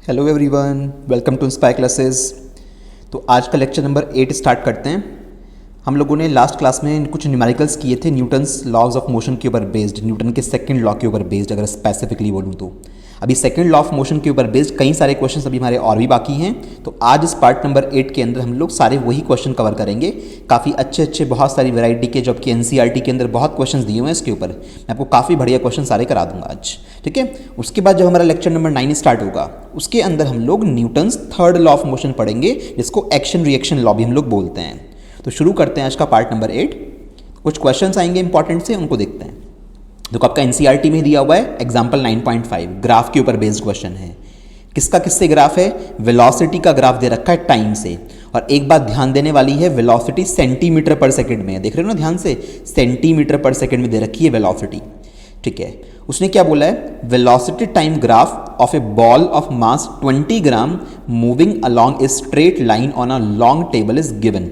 Hello everyone, welcome to inspire classes. तो आज का लेक्चर नंबर 8 स्टार्ट करते हैं। हम लोगों ने लास्ट क्लास में कुछ न्यूमेरिकल्स किए थे न्यूटन्स लॉज ऑफ मोशन के ऊपर बेस्ड, न्यूटन के सेकंड लॉ के ऊपर बेस्ड अगर स्पेसिफिकली बोलूँ तो। अभी सेकंड लॉ ऑफ मोशन के ऊपर बेस्ड कई सारे क्वेश्चंस अभी हमारे और भी बाकी हैं। तो आज इस पार्ट नंबर 8 के अंदर हम लोग सारे वही क्वेश्चन कवर करेंगे। काफ़ी अच्छे बहुत सारी वैरायटी के, जबकि एनसीईआरटी के अंदर बहुत क्वेश्चंस दिए हुए हैं इसके ऊपर। मैं आपको काफ़ी बढ़िया क्वेश्चन सारे करा दूंगा आज, ठीक है। उसके बाद जब हमारा लेक्चर नंबर 9 स्टार्ट होगा उसके अंदर हम लोग Newton's third law of motion पढ़ेंगे, जिसको एक्शन रिएक्शन लॉ भी हम लोग बोलते हैं। तो शुरू करते हैं आज का पार्ट नंबर 8। कुछ क्वेश्चंस आएंगे इंपॉर्टेंट से, उनको देखते हैं। देखो आपका एनसीईआरटी में दिया हुआ है एग्जाम्पल 9.5 ग्राफ के ऊपर बेस्ड क्वेश्चन है। किसका किससे ग्राफ है? वेलोसिटी का ग्राफ दे रखा है टाइम से। और एक बात ध्यान देने वाली है, वेलोसिटी सेंटीमीटर पर सेकंड में है। देख रहे हो ना ध्यान से, सेंटीमीटर पर सेकंड में दे रखी है वेलोसिटी, ठीक है। उसने क्या बोला है? Velocity time graph of A ball of mass 20 gram moving along A straight line on a long table is given.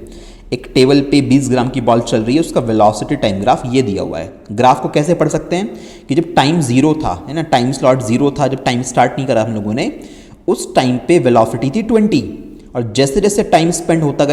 एक टेबल पे 20 ग्राम की बॉल चल रही है, उसका वेलोसिटी टाइम ग्राफ ये दिया हुआ है। ग्राफ को कैसे पढ़ सकते हैं कि जब टाइम जीरो था, है ना, टाइम स्लॉट जीरो था, जब टाइम स्टार्ट नहीं करा हम लोगों ने, उस टाइम पे वेलोसिटी थी 20। और जैसे जैसे टाइम स्पेंड होता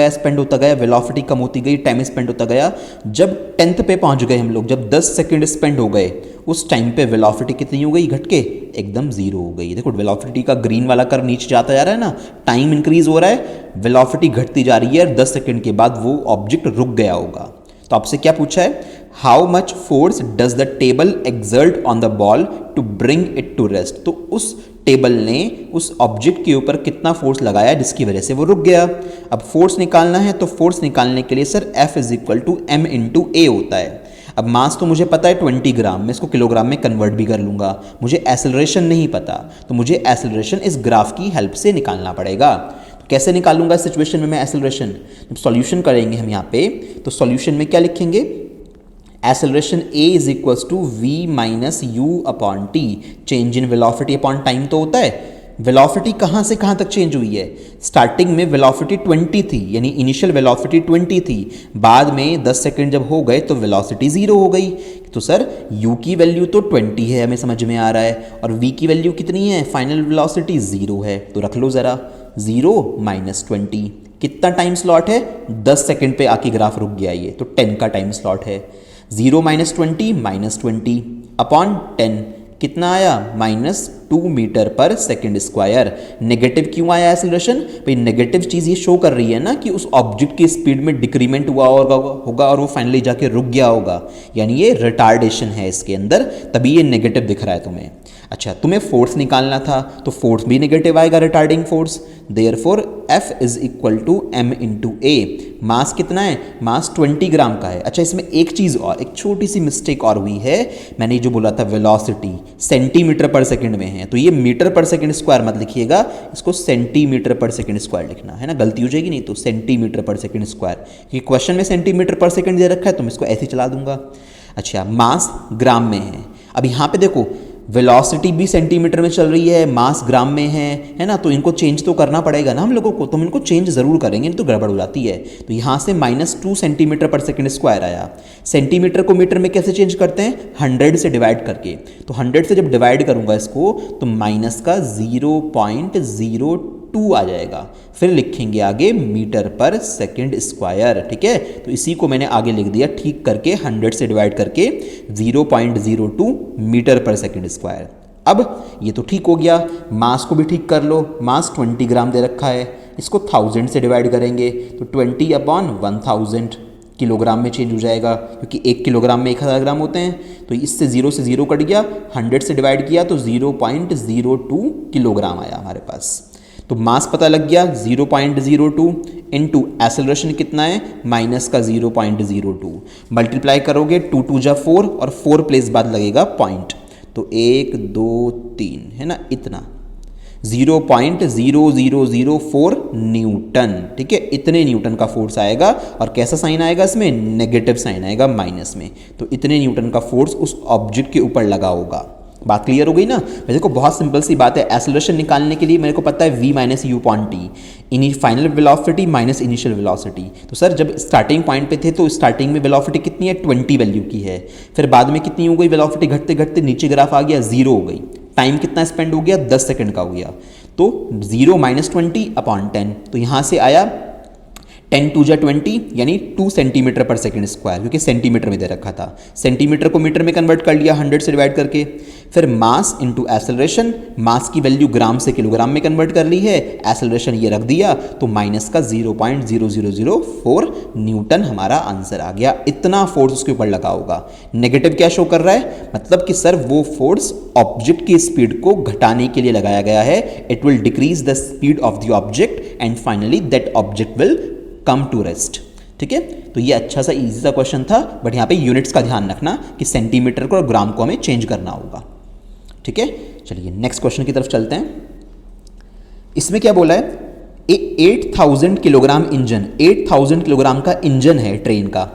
गया वेलोसिटी कम होती गई, टाइम स्पेंड होता गया। जब 10th पे पहुंच गए हम लोग, जब 10 सेकंड स्पेंड हो गए, उस टाइम पे वेलोसिटी कितनी हो गई? घट के एकदम जीरो हो गई। देखो वेलोसिटी का ग्रीन वाला कर्व नीचे जाता जा रहा है ना, टाइम इंक्रीज हो रहा है, वेलोसिटी घटती जा रही है, और 10 सेकंड के बाद वो ऑब्जेक्ट रुक गया होगा। तो आपसे क्या पूछा है? How much force does the table exert on the ball to bring it to rest. तो उस टेबल ने उस ऑब्जेक्ट के ऊपर कितना फोर्स लगाया जिसकी वजह से वो रुक गया। अब फोर्स निकालना है, तो फोर्स निकालने के लिए sir F is equal to M into A होता है। अब मास तो मुझे पता है 20 ग्राम, मैं इसको किलोग्राम में कन्वर्ट भी कर लूंगा। मुझे एसेलरेशन नहीं पता, तो मुझे एसेलरेशन इस ग्राफ की हेल्प से निकालना पड़ेगा। तो कैसे निकालूंगा इस सिचुएशन में मैं एसेलरेशन? जब सॉल्यूशन करेंगे हम यहाँ पे, तो सॉल्यूशन में क्या लिखेंगे? Acceleration A is equals to V minus you upon t, change in velocity upon time तो होता है। वेलोसिटी कहाँ से कहाँ तक चेंज हुई है? स्टार्टिंग में वेलोसिटी 20 थी, यानी इनिशियल वेलोसिटी 20 थी। बाद में 10 सेकंड जब हो गए तो वेलोसिटी 0 हो गई। तो सर u की वैल्यू तो 20 है, हमें समझ में आ रहा है, और v की वैल्यू कितनी है? फाइनल वेलोसिटी 0 है। तो रख लो ज़रा, 0 माइनस 20। कितना टाइम स्लॉट है? 10 सेकंड पे आके ग्राफ रुक गया ये, तो 10 का टाइम स्लॉट है। 0 माइनस 20 माइनस 20 अपॉन 10 कितना आया? -2 मीटर पर सेकंड स्क्वायर। नेगेटिव क्यों आया एसेलरेशन? भाई नेगेटिव चीज़ ये शो कर रही है ना कि उस ऑब्जेक्ट की स्पीड में डिक्रीमेंट हुआ होगा और वो फाइनली जाके रुक गया होगा, यानी ये रिटार्डेशन है इसके अंदर, तभी ये नेगेटिव दिख रहा है तुम्हें। अच्छा, तुम्हें फोर्स निकालना था, तो फोर्स भी नेगेटिव आएगा, retarding force. Therefore F is equal to M into A। Mass कितना है? मास 20 ग्राम का है। अच्छा, इसमें एक चीज़ और, एक छोटी सी मिस्टेक और हुई है। मैंने जो बोला था वेलोसिटी सेंटीमीटर पर सेकंड में है, तो ये मीटर पर सेकंड स्क्वायर मत लिखिएगा, इसको सेंटीमीटर पर सेकंड स्क्वायर लिखना है ना, गलती हो जाएगी नहीं तो। सेंटीमीटर पर सेकंड स्क्वायर, क्योंकि क्वेश्चन में सेंटीमीटर पर सेकंड दे रखा है, तो मैं इसको ऐसे चला दूंगा। अच्छा, मास ग्राम में है। अब यहाँ पे देखो वेलोसिटी भी सेंटीमीटर में चल रही है, मास ग्राम में है ना, तो इनको चेंज तो करना पड़ेगा ना हम लोगों को, तो हम इनको चेंज ज़रूर करेंगे, नहीं तो गड़बड़ हो जाती है। तो यहाँ से -2 सेंटीमीटर पर सेकंड स्क्वायर आया। सेंटीमीटर को मीटर में कैसे चेंज करते हैं? 100 से डिवाइड करके। तो 100 से जब डिवाइड करूँगा इसको, तो माइनस का 0.02 आ जाएगा। फिर लिखेंगे आगे मीटर पर सेकंड स्क्वायर, ठीक है। तो इसी को मैंने आगे लिख दिया ठीक करके, 100 से डिवाइड करके 0.02 मीटर पर सेकंड स्क्वायर। अब ये तो ठीक हो गया, मास को भी ठीक कर लो। मास 20 ग्राम दे रखा है, इसको 1000 से डिवाइड करेंगे तो 20 अपॉन 1000 किलोग्राम में चेंज हो जाएगा, क्योंकि 1 किलोग्राम में 1000 ग्राम होते हैं। तो इससे 0 से 0 कट गया, 100 से डिवाइड किया तो 0.02 किलोग्राम आया हमारे पास। तो मास पता लग गया 0.02 इंटू एसेलरेशन कितना है? माइनस का 0.02 मल्टीप्लाई करोगे, 2 2 जा 4 और 4 प्लेस बाद लगेगा पॉइंट, तो 1 2 3 है ना, इतना 0.0004 न्यूटन, ठीक है। इतने न्यूटन का फोर्स आएगा, और कैसा साइन आएगा इसमें? नेगेटिव साइन आएगा माइनस में। तो इतने न्यूटन का फोर्स उस ऑब्जेक्ट के ऊपर लगा होगा। बात क्लियर हो गई ना? वैसे को बहुत सिंपल सी बात है। एसेलरेशन निकालने के लिए मेरे को पता है V minus you upon t, इनी final velocity minus initial velocity. तो सर जब स्टार्टिंग पॉइंट पे थे तो स्टार्टिंग में वेलोसिटी कितनी है? 20 वैल्यू की है। फिर बाद में कितनी हो गई वेलोसिटी? घटते घटते नीचे ग्राफ आ गया, 0 हो गई। टाइम कितना स्पेंड हो गया, 10 सेकंड का हो गया। तो 0 - 20/10, तो यहाँ से आया 10 2 20 यानी 2 सेंटीमीटर पर सेकंड स्क्वायर, क्योंकि सेंटीमीटर में दे रखा था। सेंटीमीटर को मीटर में कन्वर्ट कर लिया 100 से डिवाइड करके। फिर मास इंटू एसेलरेशन, मास की वैल्यू ग्राम से किलोग्राम में कन्वर्ट कर ली है, एसेलरेशन ये रख दिया, तो माइनस का 0.0004 न्यूटन हमारा आंसर आ गया। इतना फोर्स उसके ऊपर लगा होगा। नेगेटिव क्या शो कर रहा है, मतलब कि सर वो फोर्स ऑब्जेक्ट की स्पीड को घटाने के लिए लगाया गया है। It will decrease the speed of the object and finally that object will come to rest. ठीक है, तो ये अच्छा सा इजी सा क्वेश्चन था, बट यहाँ पे यूनिट्स का ध्यान रखना कि सेंटीमीटर को और ग्राम को हमें चेंज करना होगा। ठीक है, चलिए नेक्स्ट क्वेश्चन की तरफ चलते हैं। इसमें क्या बोला है, 8000 किलोग्राम इंजन, 8000 किलोग्राम का इंजन है ट्रेन का,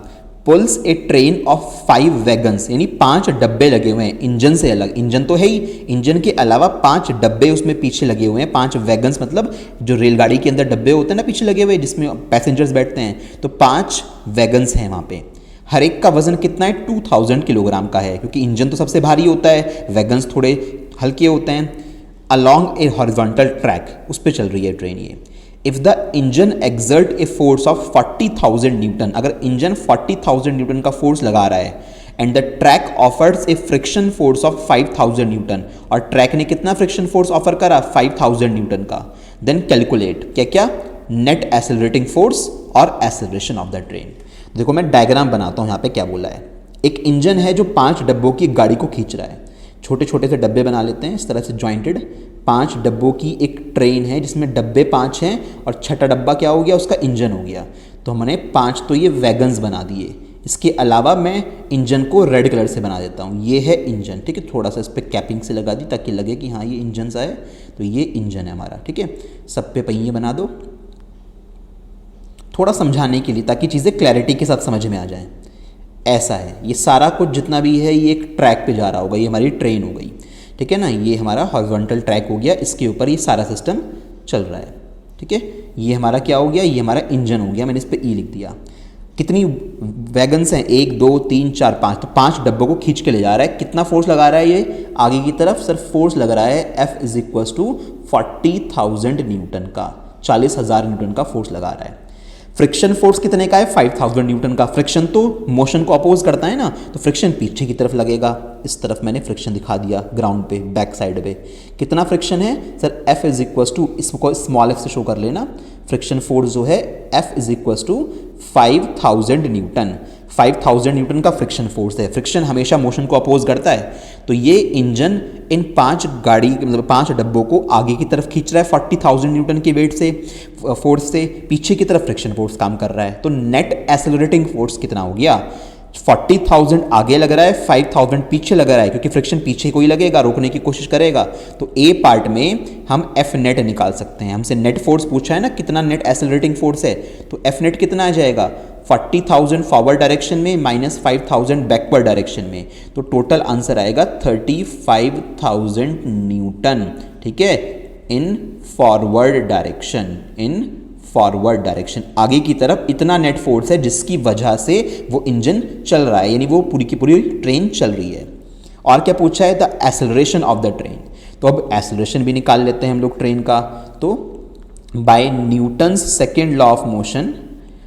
pulls a train of 5 wagons, यानी 5 डब्बे लगे हुए हैं इंजन से अलग। इंजन तो है ही, इंजन के अलावा 5 डब्बे उसमें पीछे लगे हुए हैं। 5 वैगन्स मतलब जो रेलगाड़ी के अंदर डब्बे होते हैं ना पीछे लगे हुए, जिसमें पैसेंजर्स बैठते हैं, तो 5 वैगन्स हैं वहाँ पे। हर एक का वजन कितना है, 2000 किलोग्राम का है, क्योंकि इंजन तो सबसे भारी होता है, वैगन्स थोड़े हल्के होते हैं। अलॉन्ग ए हॉरिजॉन्टल ट्रैक, उस पर चल रही है ट्रेन ये। If the engine exert a force of 40,000 Newton, अगर इंजन 40,000 न्यूटन का फोर्स लगा रहा है, and the track offers A friction force of 5,000 Newton, और ट्रैक ने कितना फ्रिक्शन फोर्स ऑफर करा, 5,000 न्यूटन का, देन कैलकुलेट क्या क्या, नेट एक्सेलरेटिंग फोर्स और एक्सेलरेशन ऑफ द ट्रेन। देखो मैं डायग्राम बनाता हूँ, यहाँ पे क्या बोला है। एक इंजन है जो 5 डब्बों की गाड़ी को खींच रहा है। छोटे छोटे से डब्बे बना लेते हैं इस तरह से जॉइंटेड। 5 डब्बों की एक ट्रेन है जिसमें डब्बे 5 हैं, और छठा डब्बा क्या हो गया, उसका इंजन हो गया। तो हमने 5 तो ये वैगन्स बना दिए। इसके अलावा मैं इंजन को रेड कलर से बना देता हूँ, ये है इंजन। ठीक है, थोड़ा सा इस पर कैपिंग से लगा दी ताकि लगे कि हाँ ये इंजन सा है, तो ये इंजन है हमारा। ठीक है, सब पे पहिए बना दो, थोड़ा समझाने के लिए, ताकि चीज़ें क्लैरिटी के साथ समझ में आ जाएं। ऐसा है, ये सारा कुछ जितना भी है ये एक ट्रैक पे जा रहा होगा, ये हमारी ट्रेन हो गई। ठीक है ना, ये हमारा हॉरिजॉन्टल ट्रैक हो गया, इसके ऊपर ये सारा सिस्टम चल रहा है। ठीक है, ये हमारा क्या हो गया, ये हमारा इंजन हो गया, मैंने इस पर ई लिख दिया। कितनी वैगन्स हैं, 1 2 3 4 5, तो 5 डब्बों को खींच के ले जा रहा है। कितना फोर्स लगा रहा है ये आगे की तरफ, सर फोर्स लग रहा है F = 40,000 न्यूटन का, 40,000 न्यूटन का फोर्स लगा रहा है। फ्रिक्शन फोर्स कितने का है, 5,000 न्यूटन का। फ्रिक्शन तो मोशन को अपोज करता है ना, तो फ्रिक्शन पीछे की तरफ लगेगा। इस तरफ मैंने फ्रिक्शन दिखा दिया ग्राउंड पे, बैक साइड पे। कितना फ्रिक्शन है सर, F = इसको स्मॉल f से शो कर लेना। फ्रिक्शन फोर्स जो है F = 5,000 न्यूटन। 5,000 न्यूटन का फ्रिक्शन फोर्स है। फ्रिक्शन हमेशा मोशन को अपोज करता है, तो ये इंजन इन 5 गाड़ी मतलब 5 डब्बों को आगे की तरफ खींच रहा है 40,000 न्यूटन के वेट से, फोर्स से। पीछे की तरफ फ्रिक्शन फोर्स काम कर रहा है, तो नेट एक्सेलरेटिंग फोर्स कितना हो गया, 40,000 आगे लग रहा है, 5,000 पीछे लग रहा है, क्योंकि फ्रिक्शन पीछे कोई लगेगा, रोकने की कोशिश करेगा। तो ए पार्ट में हम F नेट निकाल सकते हैं। हमसे नेट फोर्स पूछा है ना, कितना नेट एक्सेलरेटिंग फोर्स है, तो F नेट कितना आ जाएगा, 40,000 फॉरवर्ड डायरेक्शन में माइनस 5,000 बैकवर्ड डायरेक्शन में, तो टोटल आंसर आएगा 35,000 न्यूटन। ठीक है, in forward direction, in forward direction, आगे की तरफ इतना नेट फोर्स है जिसकी वजह से वो इंजन चल रहा है, यानी वो पूरी की पूरी ट्रेन चल रही है। और क्या पूछा है, the acceleration of the train. तो अब एक्सेलरेशन भी निकाल लेते हैं हम लोग ट्रेन का। तो by Newton's second law of motion,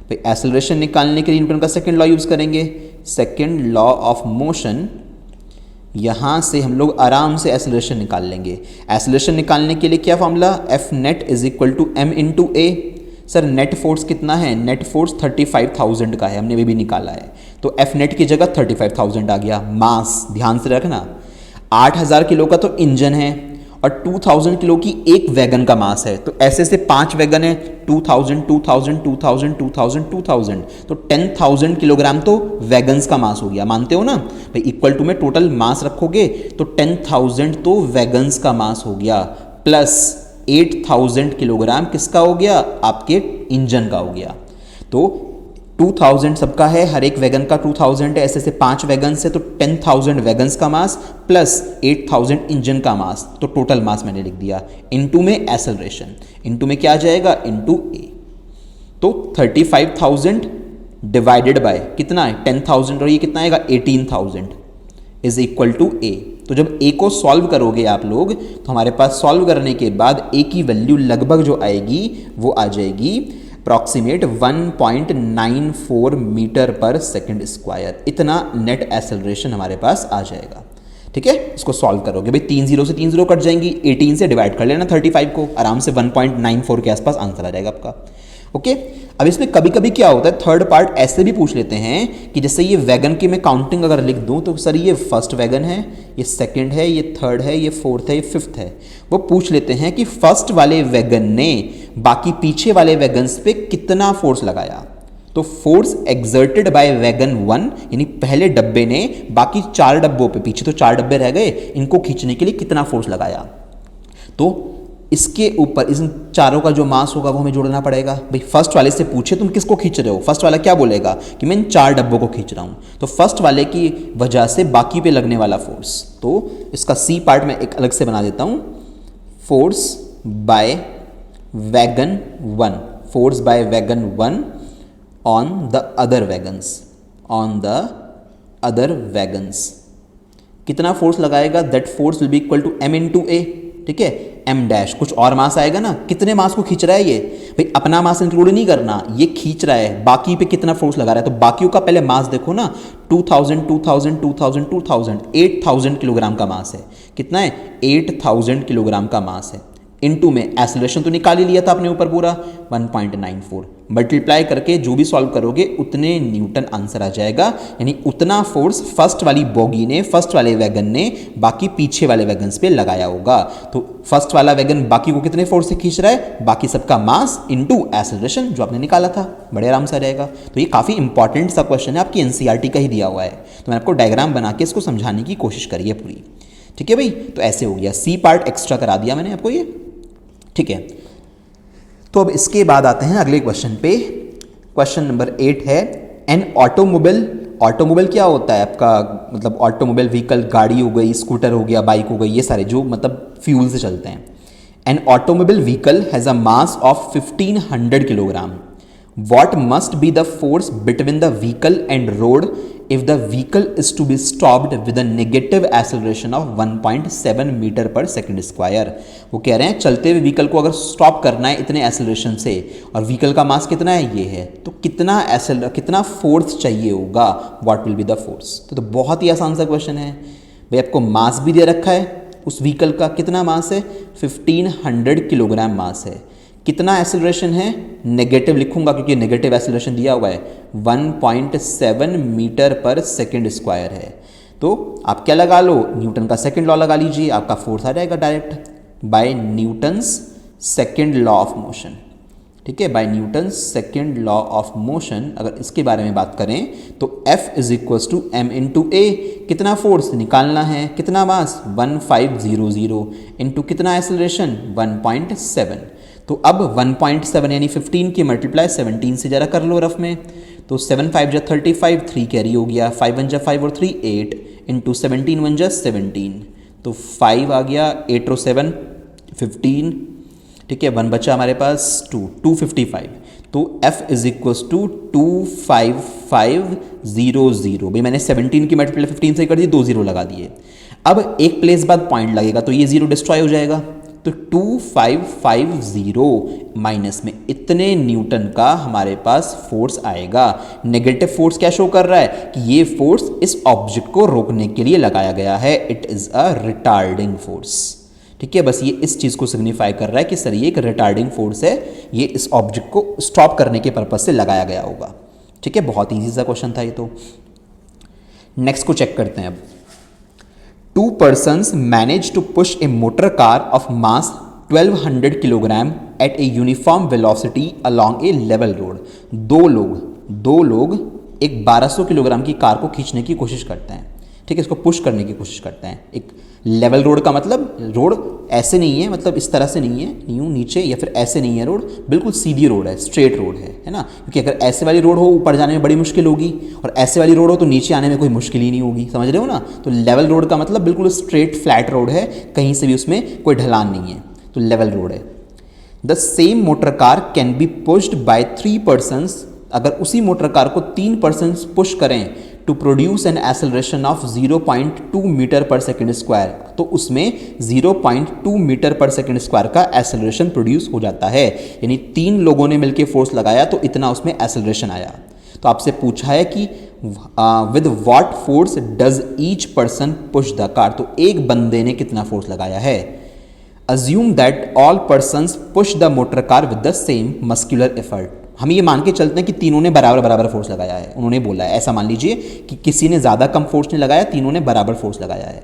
भाई एक्सेलरेशन निकालने के लिए न्यूटन का सेकेंड लॉ यूज करेंगे। सेकेंड लॉ ऑफ मोशन, यहाँ से हम लोग आराम से एक्सेलरेशन निकाल लेंगे। एक्सेलरेशन निकालने के लिए क्या formula, F net = m × a। Sir net force कितना है, नेट फोर्स 35,000 का है, हमने भी निकाला है, तो F net की जगह 35,000 आ गया। मास ध्यान से रखना, 8,000 किलो का तो इंजन है, और 2,000 किलो की एक वैगन का मास है, तो ऐसे से 5 वैगन है, 2,000 2,000 2,000 2,000 2,000, तो 10,000 किलोग्राम तो वैगन्स का मास हो गया। मानते हो ना भाई, इक्वल टू में टोटल मास रखोगे तो 10,000 तो वैगन्स का मास हो गया, प्लस 8,000 किलोग्राम किसका हो गया, आपके इंजन का हो गया। तो 2,000 सबका है, हर एक वैगन का 2,000 है, ऐसे से 5 वैगन से, तो 10,000 वैगन्स का मास प्लस 8,000 इंजन का मास, तो टोटल मास मैंने लिख दिया। इनटू में एक्सेलरेशन, इनटू में क्या आ जाएगा, इनटू ए। तो 35,000 डिवाइडेड बाय कितना है 10,000, और ये कितना आएगा 18,000 इज इक्वल टू ए। तो जब ए को सॉल्व करोगे आप लोग तो हमारे पास सॉल्व करने के बाद ए की वैल्यू लगभग जो आएगी वो आ जाएगी अप्रॉक्सीमेट 1.94 मीटर पर सेकंड स्क्वायर। इतना नेट एक्सेलरेशन हमारे पास आ जाएगा। ठीक है, इसको सॉल्व करोगे भाई 3 0 से 3 0 कट जाएंगी, 18 से डिवाइड कर लेना 35 को, आराम से 1.94 के आसपास आंसर आ जाएगा आपका। ओके, अब इसमें कभी कभी क्या होता है, थर्ड पार्ट ऐसे भी पूछ लेते हैं कि जैसे ये वैगन की मैं काउंटिंग अगर लिख दूं तो सर ये फर्स्ट वैगन है, ये सेकंड है, ये थर्ड है, ये फोर्थ है, ये फिफ्थ है। वो पूछ लेते हैं कि फर्स्ट वाले वैगन ने बाकी पीछे वाले वैगन्स पे कितना फोर्स लगाया। तो फोर्स एक्सर्टेड बाय वैगन 1 यानी पहले डब्बे ने बाकी 4 डब्बों पे, पीछे तो 4 डब्बे रह गए, इनको खींचने के लिए कितना फोर्स लगाया। तो इसके ऊपर इन चारों का जो मास होगा वो हमें जोड़ना पड़ेगा। भाई फर्स्ट वाले से पूछे तुम किसको खींच रहे हो, फर्स्ट वाला क्या बोलेगा कि मैं इन 4 डब्बों को खींच रहा हूं, तो फर्स्ट वाले की वजह से बाकी पे लगने वाला फोर्स, तो इसका सी पार्ट मैं एक अलग से बना देता हूं, force by wagon 1, force by wagon 1 on the other wagons, कितना फोर्स लगाएगा, that force will be equal to m into a. ठीक है, m डैश कुछ और मास आएगा ना, कितने मास को खींच रहा है ये, भाई अपना मास इंक्लूड नहीं करना, ये खींच रहा है बाकी पे कितना फोर्स लगा रहा है। तो बाकियों का पहले मास देखो ना, 2000 2000 2000 2000 8000 किलोग्राम का मास है। कितना है, 8000 किलोग्राम का मास है। इनटू में एक्सेलरेशन तो निकाल ही लिया था आपने ऊपर पूरा 1.94, मल्टीप्लाई करके जो भी सॉल्व करोगे उतने न्यूटन आंसर आ जाएगा। यानी उतना फोर्स फर्स्ट वाली बोगी ने, फर्स्ट वाले वैगन ने बाकी पीछे वाले वैगन्स पे लगाया होगा। तो फर्स्ट वाला वैगन बाकी को कितने फोर्स से खींच रहा है, बाकी सबका मास इनटू एक्सेलरेशन जो आपने निकाला था, बड़े आराम से आ जाएगा। तो ये काफ़ी इंपॉर्टेंट सा क्वेश्चन है, आपकी एनसीईआरटी का ही दिया हुआ है, तो मैंने आपको डायग्राम बना के इसको समझाने की कोशिश करी है पूरी। ठीक है भाई, तो ऐसे हो गया, सी पार्ट एक्स्ट्रा करा दिया मैंने आपको ये। ठीक है, तो अब इसके बाद आते हैं अगले क्वेश्चन पे। क्वेश्चन नंबर 8 है, एन ऑटोमोबाइल, ऑटोमोबाइल क्या होता है आपका, मतलब ऑटोमोबाइल व्हीकल, गाड़ी हो गई, स्कूटर हो गया, बाइक हो गई, ये सारे जो मतलब फ्यूल से चलते हैं। An automobile vehicle has a mass of 1500 kilogram. What must be the force between the vehicle and road if the vehicle is to be stopped with a negative acceleration of 1.7 metre per second square. वो कह रहे हैं चलते हुए vehicle को अगर stop करना है इतने एक्सेलरेशन से, और व्हीकल का मास कितना है, ये है, तो कितना फोर्स चाहिए होगा, what will be the force. तो बहुत ही आसान सा क्वेश्चन है भाई, आपको मास भी दे रखा है उस व्हीकल का, कितना मास है, 1500 किलोग्राम मास है। कितना एक्सेलरेशन है, नेगेटिव लिखूंगा क्योंकि नेगेटिव एक्सेलरेशन दिया हुआ है, 1.7 मीटर पर सेकेंड स्क्वायर है। तो आप क्या लगा लो, न्यूटन का सेकंड लॉ लगा लीजिए, आपका फोर्स आ जाएगा direct by Newton's second law of motion. ठीक है, by Newton second law of motion अगर इसके बारे में बात करें तो F is equal to m into a. कितना फोर्स निकालना है, कितना मास 1500 इंटू कितना एक्सेलरेशन 1.7। तो अब 1.7 यानी 15 की मल्टीप्लाई 17 से जरा कर लो रफ में, तो 7 5 जा 35, 3 कैरी हो गया, 5 1 जा 5 और 3 8 इंटू 17 1 जा 17, तो 5 आ गया, 8 और 7 15। ठीक है, 1 बचा हमारे पास 255। तो F इज इक्वल टू 25500। भाई मैंने 17 की मल्टीप्लाई 15 से कर दी, 2 0 लगा दिए। अब एक प्लेस बाद पॉइंट लगेगा तो ये 0 डिस्ट्रॉय हो जाएगा, तो 2550 माइनस में इतने न्यूटन का हमारे पास फोर्स आएगा। नेगेटिव फोर्स क्या शो कर रहा है कि ये फोर्स इस ऑब्जेक्ट को रोकने के लिए लगाया गया है, it is a retarding force. ठीक है, बस ये इस चीज को सिग्निफाई कर रहा है कि सर ये एक रिटार्डिंग फोर्स है, ये इस ऑब्जेक्ट को स्टॉप करने के पर्पज से लगाया गया होगा। ठीक है, बहुत ईजी सा क्वेश्चन था ये। तो नेक्स्ट को चेक करते हैं अब। 2 persons managed to push a motor car of mass 1200 kilogram at a uniform velocity along a level road। दो लोग एक 1200 किलोग्राम की कार को खींचने की कोशिश करते हैं। ठीक है, इसको पुश करने की कोशिश करते हैं। एक लेवल रोड का मतलब रोड ऐसे नहीं है, मतलब इस तरह से नहीं है, यूं नीचे या फिर ऐसे नहीं है, रोड बिल्कुल सीधी रोड है, स्ट्रेट रोड है ना। क्योंकि अगर ऐसे वाली रोड हो ऊपर जाने में बड़ी मुश्किल होगी, और ऐसे वाली रोड हो तो नीचे आने में कोई मुश्किल ही नहीं होगी, समझ रहे हो ना। तो लेवल रोड का मतलब बिल्कुल स्ट्रेट फ्लैट रोड है, कहीं से भी उसमें कोई ढलान नहीं है, तो लेवल रोड है। The same motor car can be pushed by 3 persons। अगर उसी मोटर कार को 3 persons पुश करें to produce an acceleration of 0.2 metre per second square, तो उसमें 0.2 मीटर पर सेकेंड स्क्वायर का एक्सेलरेशन प्रोड्यूस हो जाता है। यानी 3 लोगों ने मिलकर फोर्स लगाया तो इतना उसमें एक्सेलरेशन आया। तो आपसे पूछा है कि with what force does each person push the car, तो एक बंदे ने कितना फोर्स लगाया है। Assume that all persons push the motor car with the same muscular effort, हम ये मान के चलते हैं कि तीनों ने बराबर बराबर फोर्स लगाया है। उन्होंने बोला है, ऐसा मान लीजिए कि किसी ने ज़्यादा कम फोर्स नहीं लगाया, तीनों ने बराबर फोर्स लगाया है।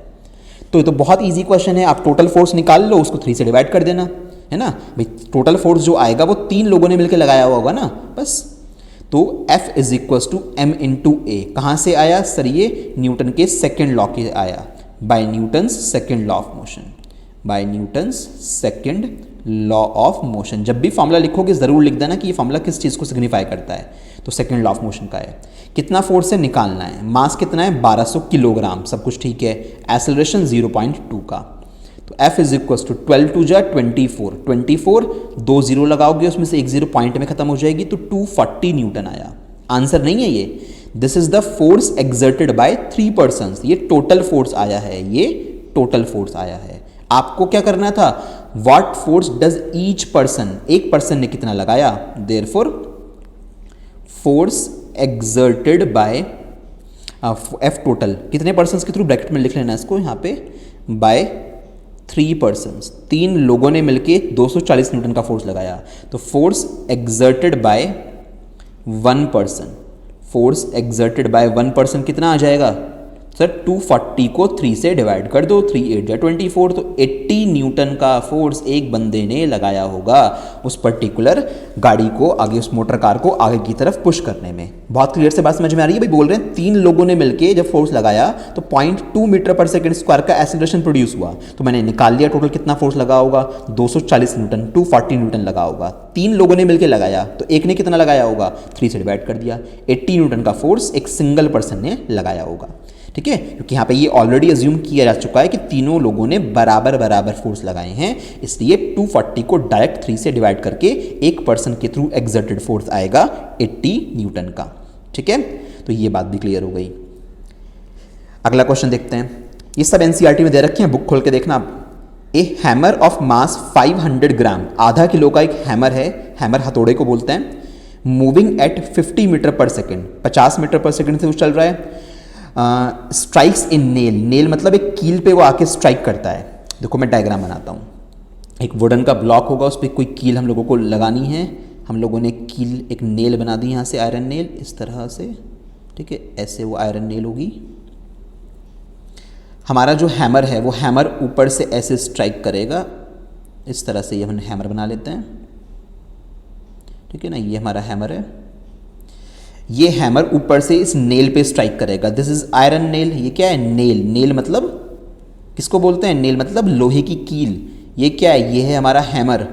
तो ये तो बहुत इजी क्वेश्चन है, आप टोटल फोर्स निकाल लो, उसको 3 से डिवाइड कर देना, है ना भाई। टोटल फोर्स जो आएगा वो 3 लोगों ने मिलकर लगाया हुआ होगा ना, बस। तो F is equal to M into a, कहाँ से आया सर, ये न्यूटन के सेकेंड लॉ के आया, by Newton's second law of motion, by Newton's second law of motion. जब भी फॉर्मूला लिखोगे ज़रूर लिख देना कि ये फॉर्मूला किस चीज़ को सिग्निफाई करता है। तो सेकेंड लॉ ऑफ मोशन का है, कितना फोर्स से निकालना है, मास कितना है 1200 किलोग्राम, सब कुछ ठीक है, एक्सेलरेशन 0.2 का। तो F इज इक्वल टू 12 टू जा 24, 2 जीरो लगाओगे उसमें से एक जीरो पॉइंट में खत्म हो जाएगी, तो 240 न्यूटन आया। आंसर नहीं है ये, this is the force exerted by 3 persons, ये टोटल फोर्स आया है, ये टोटल फोर्स आया है। आपको क्या करना था, what force does each person, एक पर्सन ने कितना लगाया, therefore force exerted by F total, कितने पर्सन्स के थ्रू ब्रैकेट में लिख लेना इसको यहाँ पे, बाय 3 पर्सन्स, 3 लोगों ने मिलके 240 न्यूटन का फोर्स लगाया। तो force exerted by 1 person, force exerted by 1 person कितना आ जाएगा सर, 240 को 3 से डिवाइड कर दो, 3 8 या 24, तो 80 न्यूटन का फोर्स एक बंदे ने लगाया होगा उस पर्टिकुलर गाड़ी को आगे, उस मोटर कार को आगे की तरफ पुश करने में। बहुत क्लियर से बात समझ में आ रही है भाई, बोल रहे हैं 3 लोगों ने मिलके जब फोर्स लगाया तो 0.2 मीटर पर सेकेंड स्क्वायर का एक्सेलरेशन प्रोड्यूस हुआ। तो मैंने निकाल लिया टोटल कितना फोर्स लगा होगा, 240 न्यूटन, 240 न्यूटन लगा होगा। 3 लोगों ने मिलकर लगाया तो एक ने कितना लगाया होगा, 3 से डिवाइड कर दिया, 80 न्यूटन का फोर्स एक सिंगल पर्सन ने लगाया होगा। ठीक है, क्योंकि यहाँ पे ये ऑलरेडी अज्यूम किया जा चुका है कि तीनों लोगों ने बराबर बराबर फोर्स लगाए हैं, इसलिए 240 को डायरेक्ट 3 से डिवाइड करके एक पर्सन के थ्रू एक्सर्टेड फोर्स आएगा 80 न्यूटन का। ठीक है, तो ये बात भी क्लियर हो गई। अगला क्वेश्चन देखते हैं, ये सब एनसीईआरटी में दे रखे हैं, बुक खोल के देखना आप। ए हैमर ऑफ मास 500 ग्राम, आधा किलो का एक हैमर है, हैमर हथौड़े को बोलते हैं, moving at 50 metre per second, 50 metre per second से वो चल रहा है। स्ट्राइक्स इन नेल, नेल मतलब एक कील पे वो आके स्ट्राइक करता है। देखो मैं डायग्राम बनाता हूँ, एक वुडन का ब्लॉक होगा, उस पर कोई कील हम लोगों को लगानी है, हम लोगों ने कील एक नेल बना दी यहाँ से, आयरन नेल इस तरह से, ठीक है, ऐसे वो आयरन नेल होगी। हमारा जो हैमर है वो हैमर ऊपर से ऐसे स्ट्राइक करेगा, इस तरह से ये हम हैमर बना लेते हैं, ठीक है ना, ये हमारा हैमर है। ये हैमर ऊपर से इस नेल पे स्ट्राइक करेगा, दिस इज आयरन नेल। ये क्या है, नेल, नेल मतलब किसको बोलते हैं, नेल मतलब लोहे की कील। ये क्या है, ये है हमारा हैमर,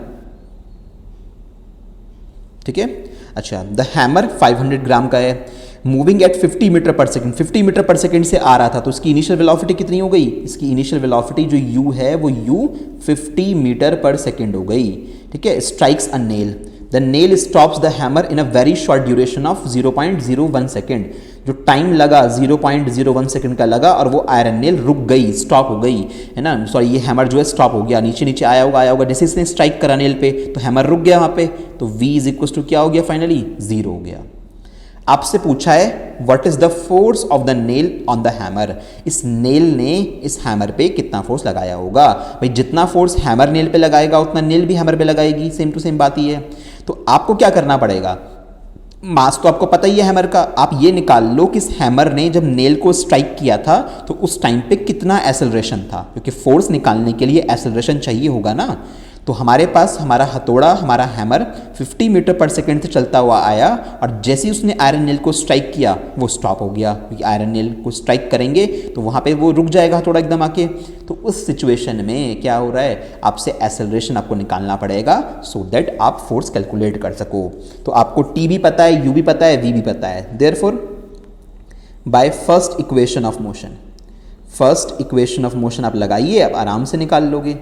ठीक है। अच्छा, द हैमर 500 ग्राम का है, moving at 50 metre per second, 50 metre per second से आ रहा था, तो इसकी इनिशियल वेलोसिटी कितनी हो गई, इसकी इनिशियल वेलोसिटी जो u है वो u 50 मीटर पर सेकेंड हो गई, ठीक है। Strikes a nail, the nail stops the hammer in a very short duration of 0.01 second, जो टाइम लगा 0.01 सेकेंड का लगा और वो आयरन नेल रुक गई, स्टॉप हो गई, है ना, सॉरी ये हैमर जो है स्टॉप हो गया, नीचे नीचे आया होगा, जैसे इसने स्ट्राइक करा नेल पे तो हैमर रुक गया वहाँ पे, तो v इज इक्वल टू क्या हो गया, फाइनली 0 हो गया। आपसे पूछा है what is the force of the nail on the hammer, इस नेल ने इस हैमर पे कितना फोर्स लगाया होगा। भाई जितना फोर्स हैमर नेल पे लगाएगा उतना नेल भी हैमर पे लगाएगी, सेम टू सेम बात ही है। तो आपको क्या करना पड़ेगा, मास तो आपको पता ही है हैमर का, आप ये निकाल लो कि इस हैमर ने जब नेल को स्ट्राइक किया था तो उस टाइम पे कितना एक्सेलरेशन था, क्योंकि फोर्स निकालने के लिए एक्सेलरेशन चाहिए होगा ना। तो हमारे पास हमारा हथौड़ा, हमारा हैमर 50 मीटर पर सेकेंड से चलता हुआ आया और जैसे ही उसने आयरन नेल को स्ट्राइक किया वो स्टॉप हो गया, क्योंकि आयरन नेल को स्ट्राइक करेंगे तो वहाँ पे वो रुक जाएगा हथौड़ा एकदम आके। तो उस सिचुएशन में क्या हो रहा है, आपसे एक्सेलरेशन आपको निकालना पड़ेगा सो दैट आप फोर्स कैलकुलेट कर सको। तो आपको टी भी पता है, यू भी पता है, वी भी पता है, therefore by first equation of motion, first equation of motion आप लगाइए, आप आराम से निकाल लोगे।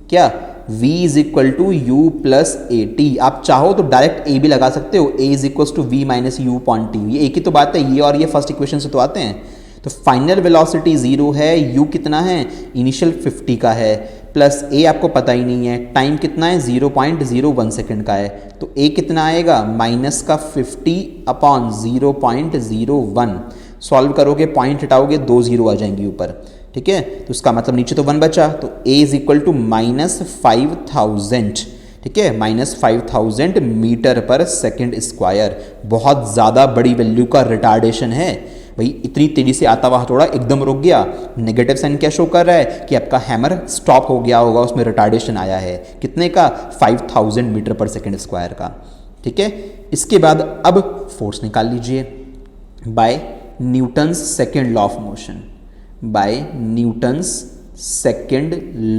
क्या, v is equal to U plus A T. आप चाहो तो डायरेक्ट ए भी लगा सकते हो, a is equal to V minus you upon T. ये एक ही तो बात है, ये और ये फर्स्ट इक्वेशन से तो आते हैं। तो फाइनल वेलोसिटी 0 है, u कितना है, इनिशियल 50 का है, प्लस a आपको पता ही नहीं है, टाइम कितना है 0.01 सेकेंड का है, तो a कितना आएगा माइनस का 50 अपॉन 0.01। सॉल्व करोगे, पॉइंट हटाओगे, 2 0 आ जाएंगी ऊपर, ठीक है। तो इसका मतलब नीचे तो 1 बचा, तो a is equal to minus 5000, ठीक है, minus 5000 metre per second square. बहुत ज़्यादा बड़ी वैल्यू का रिटार्डेशन है भाई, इतनी तेजी से आता हुआ हथौड़ा एकदम रुक गया। नेगेटिव साइन क्या शो कर रहा है कि आपका हैमर स्टॉप हो गया होगा, उसमें रिटार्डेशन आया है, कितने का, 5000 मीटर पर सेकेंड स्क्वायर का, ठीक है। इसके बाद अब फोर्स निकाल लीजिए by Newton's second law of motion, by Newton's second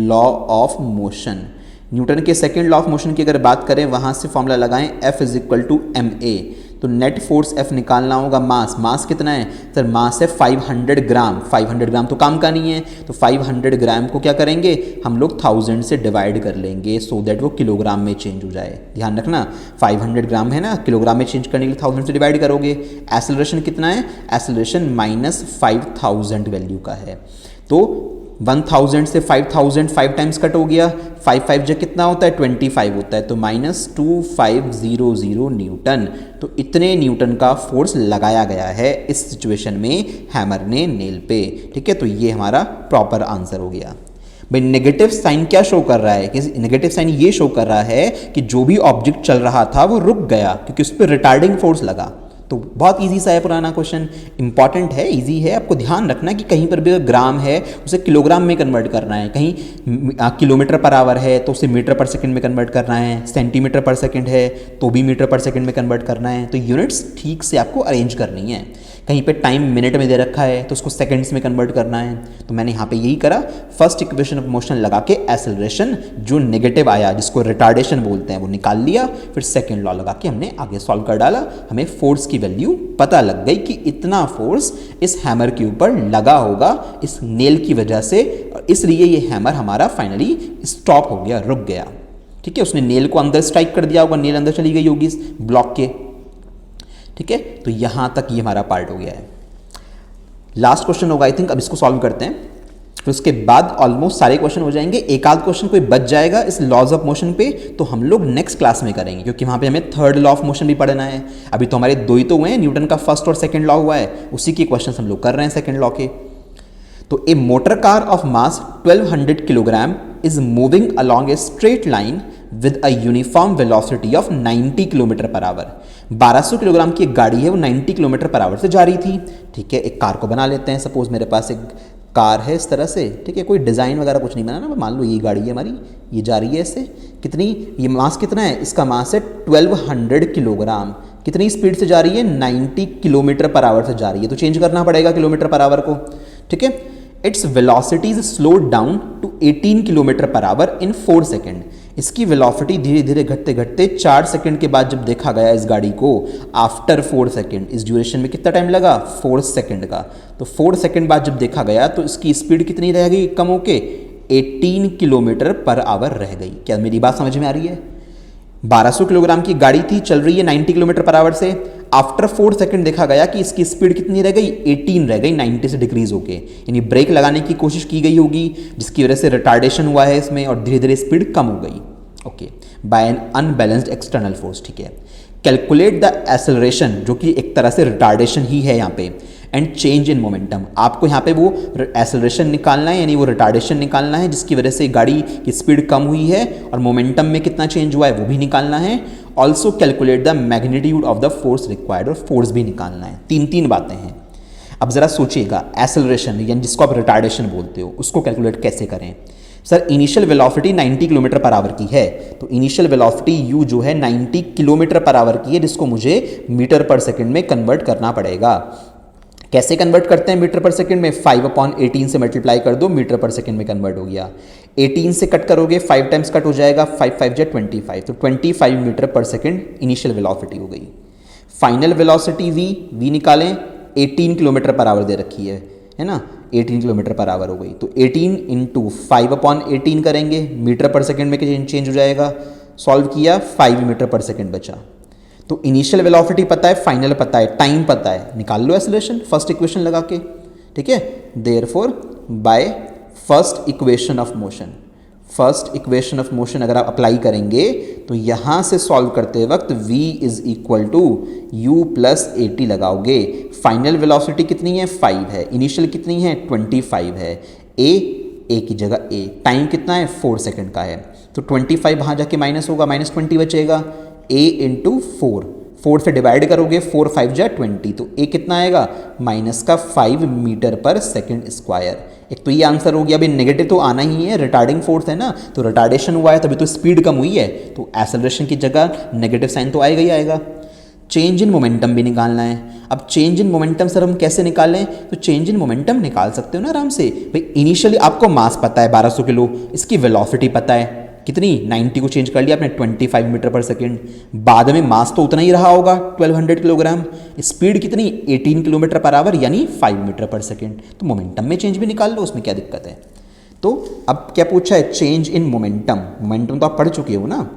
law of motion. Newton के सेकेंड लॉ ऑफ मोशन की अगर बात करें, वहाँ से फॉर्मूला लगाएं F is equal to M A, तो नेट फोर्स F निकालना होगा। मास कितना है सर, मास है 500 ग्राम। 500 ग्राम तो काम का नहीं है, तो 500 ग्राम को क्या करेंगे हम लोग 1000 से डिवाइड कर लेंगे, सो दैट वो किलोग्राम में चेंज हो जाए। ध्यान रखना 500 ग्राम है ना, किलोग्राम में चेंज करने के लिए 1000 से डिवाइड करोगे। एक्सेलरेशन कितना है, एक्सेलरेशन माइनस 5000 वैल्यू का है, तो 1000 से 5000 5 टाइम्स कट हो गया, 5 जो कितना होता है 25 होता है, तो माइनस 2500 न्यूटन। तो इतने न्यूटन का फोर्स लगाया गया है इस सिचुएशन में हैमर ने नेल पे, ठीक है। तो ये हमारा प्रॉपर आंसर हो गया। भाई नेगेटिव साइन क्या शो कर रहा है, कि नेगेटिव साइन ये शो कर रहा है कि जो भी ऑब्जेक्ट चल रहा था वो रुक गया क्योंकि उस पर रिटार्डिंग फोर्स लगा। तो बहुत इजी सा है पुराना क्वेश्चन, इंपॉर्टेंट है, इजी है। आपको ध्यान रखना कि कहीं पर भी अगर ग्राम है उसे किलोग्राम में कन्वर्ट करना है, कहीं किलोमीटर पर आवर है तो उसे मीटर पर सेकंड में कन्वर्ट करना है, सेंटीमीटर पर सेकंड है तो भी मीटर पर सेकंड में कन्वर्ट करना है। तो यूनिट्स ठीक से आपको अरेंज करनी है। कहीं पे टाइम मिनट में दे रखा है तो उसको सेकंड्स में कन्वर्ट करना है, तो मैंने यहाँ पे यही करा। फर्स्ट इक्वेशन ऑफ मोशन लगा के एक्सेलरेशन जो नेगेटिव आया जिसको रिटार्डेशन बोलते हैं वो निकाल लिया, फिर सेकंड लॉ लगा के हमने आगे सॉल्व कर डाला। हमें फोर्स की वैल्यू पता लग गई कि इतना फोर्स इस हैमर के ऊपर लगा होगा इस नेल की वजह से, इसलिए ये हैमर हमारा फाइनली स्टॉप हो गया, रुक गया, ठीक है। उसने नेल को अंदर स्ट्राइक कर दिया होगा, नेल अंदर चली गई होगी इस ब्लॉक के, ठीक है। तो यहां तक ये हमारा पार्ट हो गया है। लास्ट क्वेश्चन होगा आई थिंक, अब इसको सॉल्व करते हैं, फिर उसके बाद ऑलमोस्ट सारे क्वेश्चन हो जाएंगे। एक आध क्वेश्चन कोई बच जाएगा इस लॉज ऑफ मोशन पे, तो हम लोग नेक्स्ट क्लास में करेंगे क्योंकि वहां पे हमें थर्ड लॉ ऑफ मोशन भी पढ़ना है। अभी तो हमारे 2 ही तो हुए हैं, न्यूटन का फर्स्ट और सेकंड लॉ हुआ है, उसी के क्वेश्चन हम लोग कर रहे हैं सेकंड लॉ के। तो a motor car of mass 1200 kilogram is moving along a straight line with a uniform velocity of 90 kilometre per hour. 1200 kilogram की एक गाड़ी है, वो 90 किलोमीटर पर आवर से जा रही थी, ठीक है। एक कार को बना लेते हैं, सपोज मेरे पास एक कार है इस तरह से, ठीक है, कोई डिज़ाइन वगैरह कुछ नहीं बनाना, मान लो ये गाड़ी है हमारी, ये जा रही है इससे, कितनी, ये मास कितना है, इसका मास है 1200 किलोग्राम। कितनी स्पीड से जा रही है, 90 किलोमीटर पर आवर से जा रही है, तो चेंज करना पड़ेगा किलोमीटर पर आवर को, ठीक है। Its velocity is slowed down to 18 kilometre per hour in 4 second. इसकी वेलोसिटी धीरे धीरे घटते घटते 4 सेकंड के बाद जब देखा गया इस गाड़ी को, आफ्टर 4 सेकंड, इस ड्यूरेशन में कितना टाइम लगा, 4 सेकंड का, तो 4 सेकंड बाद जब देखा गया तो इसकी स्पीड कितनी रह गई, कम होके 18 किलोमीटर पर आवर रह गई। क्या मेरी बात समझ में आ रही है? 1200 किलोग्राम की गाड़ी थी, चल रही है 90 किलोमीटर पर आवर से, आफ्टर 4 सेकंड देखा गया कि इसकी स्पीड कितनी रह गई, 18 रह गई, 90 से डिक्रीज होके, यानी ब्रेक लगाने की कोशिश की गई होगी जिसकी वजह से रिटार्डेशन हुआ है इसमें और धीरे धीरे स्पीड कम हो गई, okay, by an unbalanced external force, ठीक है। कैलकुलेट द एक्सेलरेशन, जो कि एक तरह से रिटार्डेशन ही है यहाँ पे, एंड चेंज इन मोमेंटम। आपको यहाँ पे वो एक्सेलरेशन निकालना है, यानी वो रिटार्डेशन निकालना है जिसकी वजह से गाड़ी की स्पीड कम हुई है, और मोमेंटम में कितना चेंज हुआ है वो भी निकालना है। Also calculate the magnitude of the force required, और फोर्स भी निकालना है। 3 बातें हैं। अब जरा सोचिएगा, एक्सेलरेशन यानी जिसको आप रिटार्डेशन बोलते हो उसको कैलकुलेट कैसे करें। Sir initial velocity 90 kilometre per our की है, तो इनिशियल वेलोसिटी u जो है 90 किलोमीटर पर आवर की है, जिसको मुझे मीटर पर सेकंड में कन्वर्ट करना पड़ेगा। कैसे कन्वर्ट करते हैं मीटर पर सेकंड में, 5/18 से मल्टीप्लाई कर दो, मीटर पर सेकंड में कन्वर्ट हो गया। 18 से कट करोगे, 5 टाइम्स कट हो जाएगा, 5 × 25, तो 25 मीटर पर सेकंड इनिशियल वेलोसिटी हो गई। फाइनल वेलोसिटी v निकालें, 18 किलोमीटर पर आवर दे रखी है, है ना, 18 किलोमीटर पर आवर हो गई। तो 18 इंटू 5/18 करेंगे, मीटर पर सेकेंड में चेंज हो जाएगा। सॉल्व किया, 5 मीटर पर सेकेंड बचा। तो इनिशियल वेलोसिटी पता है, फाइनल पता है, टाइम पता है, निकाल लो एक्सेलरेशन फर्स्ट इक्वेशन लगा के। ठीक है, therefore by first equation of motion, first equation of motion अगर आप अप्लाई करेंगे तो यहाँ से सॉल्व करते वक्त v is equal to u plus 80 लगाओगे। फाइनल वेलोसिटी कितनी है, 5 है। इनिशियल कितनी है, 25 है। a की जगह a, टाइम कितना है, 4 सेकंड का है। तो 25 वहाँ जाके माइनस होगा, -20 बचेगा। a इंटू 4 से डिवाइड करोगे, 4 5 जा 20, तो a कितना आएगा, -5 मीटर पर सेकेंड स्क्वायर। एक तो ये आंसर हो गया। अभी नेगेटिव तो आना ही है, रिटार्डिंग फोर्स है ना, तो रिटार्डेशन हुआ है तभी तो स्पीड कम हुई है, तो एक्सेलरेशन की जगह नेगेटिव साइन तो आएगा ही आएगा। चेंज इन मोमेंटम भी निकालना है। अब चेंज इन मोमेंटम सर हम कैसे निकालें, तो चेंज इन मोमेंटम निकाल सकते हो ना आराम से। भाई इनिशियली आपको मास पता है 1200 किलो, इसकी वेलोसिटी पता है कितनी, 90 को चेंज कर लिया आपने 25 मीटर पर सेकेंड। बाद में मास तो उतना ही रहा होगा 1200 किलोग्राम। स्पीड कितनी, 18 किलोमीटर पर आवर यानी 5 मीटर पर सेकेंड। तो मोमेंटम में चेंज भी निकाल लो, उसमें क्या दिक्कत है। तो अब क्या पूछा है, चेंज इन मोमेंटम। मोमेंटम तो आप पढ़ चुके हो ना,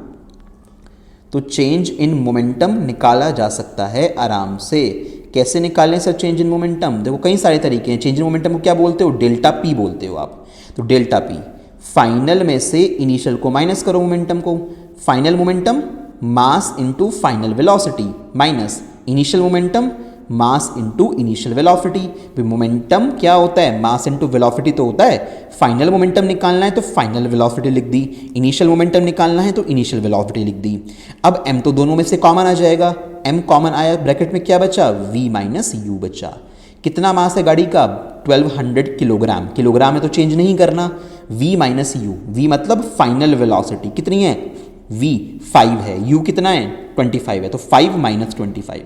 तो चेंज इन मोमेंटम निकाला जा सकता है आराम से। कैसे निकालें सर चेंज इन मोमेंटम, देखो कई सारे तरीके हैं। चेंज इन मोमेंटम को क्या बोलते हो, डेल्टा पी बोलते हो आप। तो डेल्टा पी, फाइनल में से इनिशियल को माइनस करो मोमेंटम को। Final momentum mass into final velocity minus initial momentum mass into initial velocity. Momentum क्या होता है, मास इनटू वेलोसिटी तो होता है। फाइनल मोमेंटम निकालना है तो फाइनल वेलोसिटी लिख दी, इनिशियल मोमेंटम निकालना है तो इनिशियल वेलोसिटी लिख दी। अब m तो दोनों में से कॉमन आ जाएगा, m कॉमन आया, ब्रैकेट में क्या बचा, v माइनस u बचा। कितना मास है गाड़ी का, 1200 किलोग्राम। किलोग्राम में तो चेंज नहीं करना, v माइनस यू, v मतलब फाइनल वेलोसिटी कितनी है, v 5 है, u कितना है 25 है, तो 5 माइनस 25।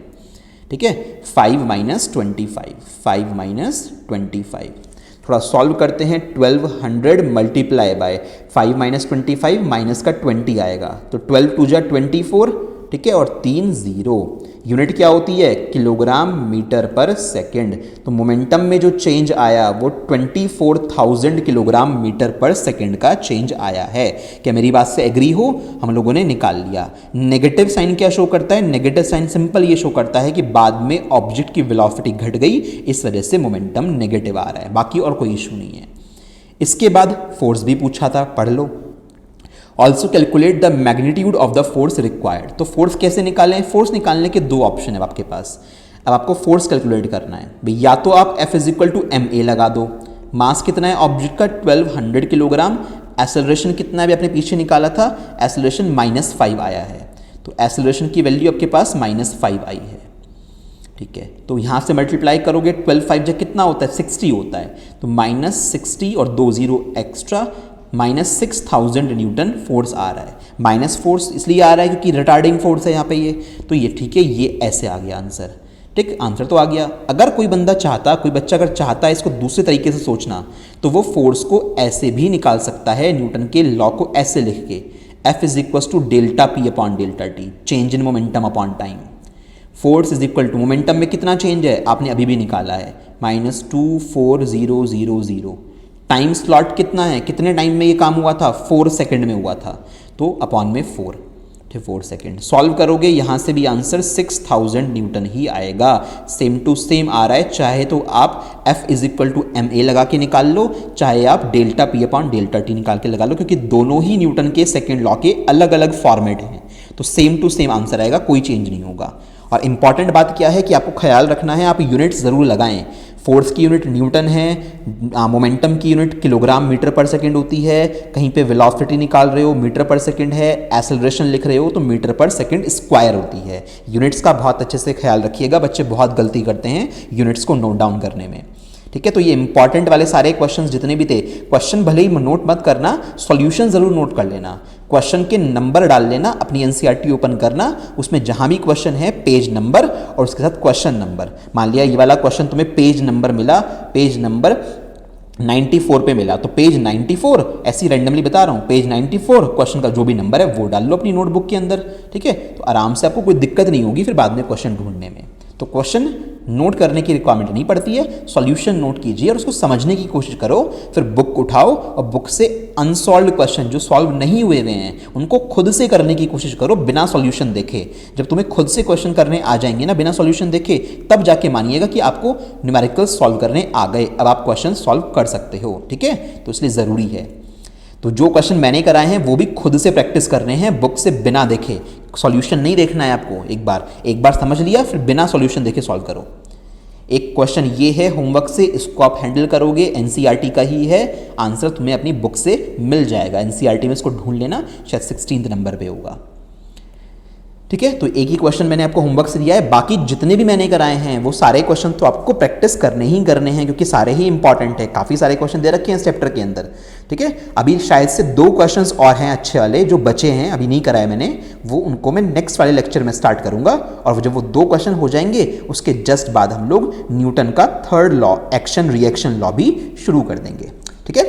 ठीक है, 5 माइनस 25, 5 माइनस 25। थोड़ा सॉल्व करते हैं, 1200 मल्टीप्लाई बाय 5 माइनस 25, माइनस का 20 आएगा, तो 12 2 जा 24। ठीक है, और 3 0। यूनिट क्या होती है, किलोग्राम मीटर पर सेकेंड। तो मोमेंटम में जो चेंज आया वो 24,000 किलोग्राम मीटर पर सेकेंड का चेंज आया है। क्या मेरी बात से एग्री हो, हम लोगों ने निकाल लिया। नेगेटिव साइन क्या शो करता है, नेगेटिव साइन सिंपल ये शो करता है कि बाद में ऑब्जेक्ट की वेलोसिटी घट गई, इस वजह से मोमेंटम नेगेटिव आ रहा है, बाकी और कोई इशू नहीं है। इसके बाद फोर्स भी पूछा था, पढ़ लो। Also calculate the magnitude of the force required. तो फोर्स कैसे निकालें, फोर्स निकालने के दो ऑप्शन है आपके पास। अब आपको फोर्स कैलकुलेट करना है भाई, या तो आप F is equal to ma लगा दो। मास कितना है ऑब्जेक्ट का, 1200 किलोग्राम। एसेलरेशन कितना है, अभी आपने पीछे निकाला था, एसेलरेशन -5 आया है, तो एसेलरेशन की वैल्यू आपके पास -5 आई है। ठीक है, तो यहाँ से मल्टीप्लाई करोगे, 12 5 जब कितना होता है, 60 होता है, तो -60 और 2 0 एक्स्ट्रा, -6000 न्यूटन फोर्स आ रहा है। माइनस फोर्स इसलिए आ रहा है क्योंकि रिटार्डिंग फोर्स है यहाँ पे ये, तो ये ठीक है, ये ऐसे आ गया आंसर। ठीक, आंसर तो आ गया। अगर कोई बंदा चाहता, कोई बच्चा अगर चाहता है इसको दूसरे तरीके से सोचना, तो वो फोर्स को ऐसे भी निकाल सकता है, न्यूटन के लॉ को ऐसे लिख के, F is equal to delta P upon delta T, change in momentum upon time. Force is equal to, momentum में कितना चेंज है आपने अभी भी निकाला है, -24000। टाइम स्लॉट कितना है, कितने टाइम में ये काम हुआ था, 4 सेकंड में हुआ था, तो अपॉन में 4, ठीक 4 सेकंड। सॉल्व करोगे यहाँ से भी आंसर 6000 न्यूटन ही आएगा। सेम टू सेम आ रहा है, चाहे तो आप F is equal to ma लगा के निकाल लो, चाहे आप delta P upon delta T निकाल के लगा लो, क्योंकि दोनों ही न्यूटन के सेकेंड लॉ के अलग अलग फॉर्मेट हैं, तो सेम टू सेम आंसर आएगा, कोई चेंज नहीं होगा। और इंपॉर्टेंट बात क्या है कि आपको ख्याल रखना है, आप यूनिट्स ज़रूर लगाएं। फोर्स की यूनिट न्यूटन है, मोमेंटम की यूनिट किलोग्राम मीटर पर सेकंड होती है, कहीं पे वेलोसिटी निकाल रहे हो मीटर पर सेकंड है, एक्सेलरेशन लिख रहे हो तो मीटर पर सेकंड स्क्वायर होती है। यूनिट्स का बहुत अच्छे से ख्याल रखिएगा, बच्चे बहुत गलती करते हैं यूनिट्स को नोट डाउन करने में। ठीक है, तो ये इंपॉर्टेंट वाले सारे क्वेश्चंस जितने भी थे, क्वेश्चन भले ही नोट मत करना, सॉल्यूशन जरूर नोट कर लेना, क्वेश्चन के नंबर डाल लेना, अपनी एनसीईआरटी ओपन करना, उसमें जहां भी क्वेश्चन है पेज नंबर और उसके साथ क्वेश्चन नंबर। मान लिया ये वाला क्वेश्चन तुम्हें पेज नंबर मिला, पेज नंबर 94 पे मिला, तो पेज 94 ऐसी रैंडमली बता रहा हूँ, पेज 94 क्वेश्चन का जो भी नंबर है वो डाल लो अपनी नोटबुक के अंदर। ठीक है, तो आराम से आपको कोई दिक्कत नहीं होगी फिर बाद में क्वेश्चन ढूंढने में। तो क्वेश्चन नोट करने की रिक्वायरमेंट नहीं पड़ती है, सॉल्यूशन नोट कीजिए और उसको समझने की कोशिश करो, फिर बुक उठाओ और बुक से अनसॉल्व क्वेश्चन जो सॉल्व नहीं हुए हैं उनको खुद से करने की कोशिश करो बिना सॉल्यूशन देखे। जब तुम्हें खुद से क्वेश्चन करने आ जाएंगे ना बिना सॉल्यूशन देखे, तब जाके मानिएगा कि आपको न्यूमेरिकल्स सॉल्व करने आ गए, अब आप क्वेश्चन सॉल्व कर सकते हो। ठीक है, तो इसलिए ज़रूरी है। तो जो क्वेश्चन मैंने कराए हैं वो भी खुद से प्रैक्टिस करने हैं, बुक से बिना देखे। सॉल्यूशन नहीं देखना है आपको, एक बार समझ लिया फिर बिना सॉल्यूशन देखे सॉल्व करो। एक क्वेश्चन ये है होमवर्क से, इसको आप हैंडल करोगे, एनसीईआरटी का ही है, आंसर तुम्हें अपनी बुक से मिल जाएगा। एनसीईआरटी में इसको ढूंढ लेना, शायद 16 नंबर पे होगा। ठीक है, तो एक ही क्वेश्चन मैंने आपको होमवर्क से दिया है, बाकी जितने भी मैंने कराए हैं वो सारे क्वेश्चन तो आपको प्रैक्टिस करने ही करने हैं, क्योंकि सारे ही इंपॉर्टेंट है। काफ़ी सारे क्वेश्चन दे रखे हैं इस चैप्टर के अंदर। ठीक है, अभी शायद से 2 क्वेश्चंस और हैं अच्छे वाले जो बचे हैं, अभी नहीं कराए मैंने, वो उनको मैं नेक्स्ट वाले लेक्चर में स्टार्ट करूंगा। और जब वो 2 क्वेश्चन हो जाएंगे उसके जस्ट बाद हम लोग न्यूटन का 3rd law, action reaction law भी शुरू कर देंगे। ठीक है,